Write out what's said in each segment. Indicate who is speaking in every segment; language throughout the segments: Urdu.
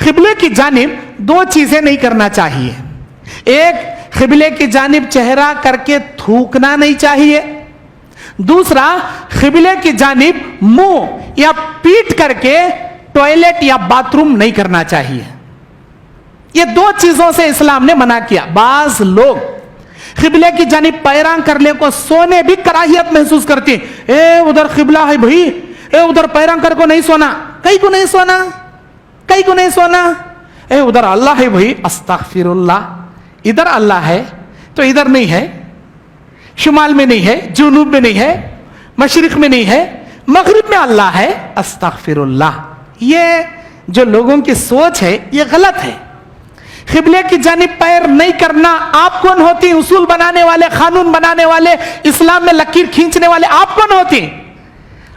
Speaker 1: قبلے کی جانب دو چیزیں نہیں کرنا چاہیے. ایک, قبلے کی جانب چہرہ کر کے تھوکنا نہیں چاہیے. دوسرا, قبلے کی جانب منہ یا پیٹ کر کے ٹوائلٹ یا باتھ روم نہیں کرنا چاہیے. یہ دو چیزوں سے اسلام نے منع کیا. بعض لوگ قبلے کی جانب پیراں کرنے کو سونے بھی کراہیت محسوس کرتے ہیں. اے ادھر قبلہ ہے بھائی, اے ادھر پیراں کر کو نہیں سونا. کئی کو نہیں سونا, کئی کو نہیں سونا. اے ادھر اللہ ہے بھائی, استغفر اللہ. ادھر اللہ ہے تو ادھر نہیں ہے, شمال میں نہیں ہے, جنوب میں نہیں ہے, مشرق میں نہیں ہے, مغرب میں اللہ ہے. استغفر اللہ. یہ جو لوگوں کی سوچ ہے یہ غلط ہے. قبلے کی جانب پیر نہیں کرنا. آپ کون ہوتی ہیں اصول بنانے والے, قانون بنانے والے, اسلام میں لکیر کھینچنے والے؟ آپ کون ہوتی ہیں؟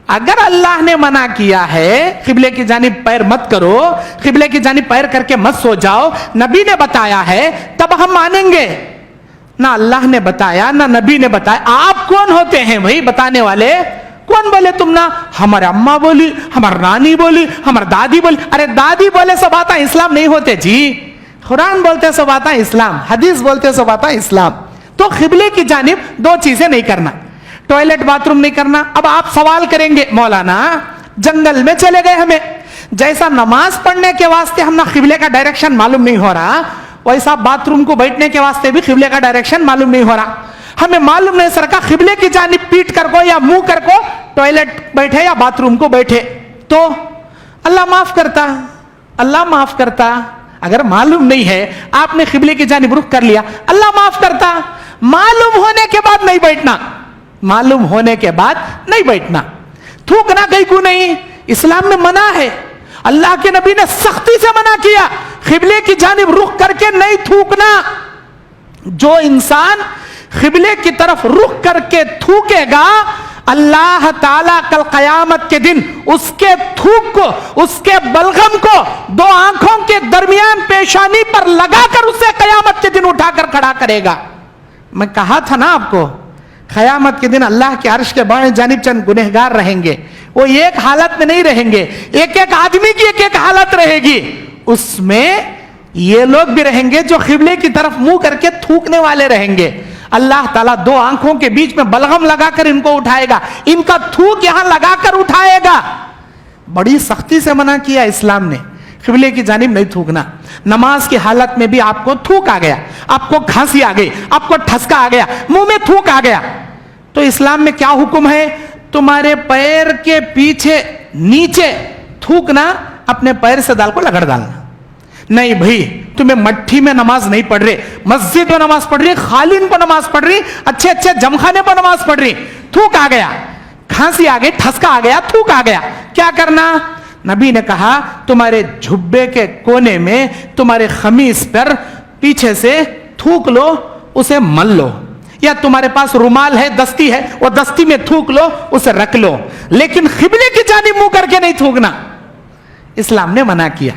Speaker 1: اگر اللہ نے منع کیا ہے قبلے کی جانب پیر مت کرو, قبلے کی جانب پیر کر کے مت سو جاؤ, نبی نے بتایا ہے, تب ہم مانیں گے. نہ اللہ نے بتایا نہ نبی نے بتایا. آپ کون ہوتے ہیں بھائی بتانے والے؟ کون بولے تم نا ہمارے اماں بولی, ہماری نانی بولی, ہماری دادی بولی. ارے دادی بولے سب آتا اسلام نہیں ہوتے جی. قرآن بولتے سب آتا اسلام, حدیث بولتے سب آتا اسلام. تو قبلے کی جانب دو چیزیں نہیں کرنا, ٹوائلٹ باتھ روم نہیں کرنا. اب آپ سوال کریں گے مولانا جنگل میں چلے گئے, ہمیں جیسا نماز پڑھنے کے واسطے ہم نا قبلے کا ڈائریکشن معلوم نہیں ہو رہا, ویسا باتھ روم کو بیٹھنے کے واسطے بھی قبلے کا ڈائریکشن معلوم نہیں ہو رہا. ہمیں معلوم نہیں سر کا قبلے کی جانب پیٹ کر کو یا منہ کر کو ٹوائلٹ بیٹھے یا باتھ روم کو بیٹھے تو اللہ معاف کرتا, اللہ معاف کرتا. اگر معلوم نہیں ہے آپ نے قبلے کی جانب رخ کر لیا, اللہ معاف کرتا. معلوم ہونے کے بعد نہیں بیٹھنا, معلوم ہونے کے بعد نہیں بیٹھنا. تھوکنا گئی کو نہیں, اسلام میں منع ہے. اللہ کے نبی نے سختی سے منع کیا, قبلے کی جانب رخ کر کے نہیں تھوکنا. جو انسان قبلے کی طرف رخ کر کے تھوکے گا, اللہ تعالیٰ کل قیامت کے دن اس کے تھوک کو, اس کے بلغم کو دو آنکھوں کے درمیان پیشانی پر لگا کر اسے قیامت کے دن اٹھا کر کھڑا کرے گا. میں کہا تھا نا آپ کو, قیامت کے دن اللہ کے عرش کے بائیں جانب چند گنہگار رہیں گے. وہ ایک حالت میں نہیں رہیں گے, ایک ایک آدمی کی ایک ایک حالت رہے گی. اس میں یہ لوگ بھی رہیں گے جو قبلے کی طرف منہ کر کے تھوکنے والے رہیں گے. اللہ تعالیٰ دو آنکھوں کے بیچ میں بلغم لگا کر ان کو اٹھائے گا, ان کا تھوک یہاں لگا کر اٹھائے گا. بڑی سختی سے منع کیا اسلام نے, قبلے کی جانب نہیں تھوکنا. نماز کی حالت میں بھی آپ کو تھوک آ گیا, آپ کو کھانسی آ گئی, آپ کو ٹھسکا آ گیا, منہ میں تھوک آ گیا, تو اسلام میں کیا حکم ہے؟ تمہارے پیر کے پیچھے نیچے تھوکنا, اپنے پیر سے دال کو لگڑ ڈالنا. نہیں بھائی تمہیں مٹھی میں نماز نہیں پڑھ رہی, مسجد میں نماز پڑھ رہی, خالین پر نماز پڑھ رہی, اچھے اچھے جمخانے پر نماز پڑھ رہی, تھوک آ گیا, کھانسی آ گئی, ٹھسکا آ گیا, تھوک آ گیا, کیا کرنا؟ نبی نے کہا تمہارے جھبے کے کونے میں تمہارے خمیس پر پیچھے سے تھوک لو, اسے مل لو, یا تمہارے پاس رومال ہے, دستی ہے, وہ دستی میں تھوک لو, اسے رکھ لو, لیکن قبلے کی جانب منہ کر کے نہیں تھوکنا. اسلام نے منع کیا.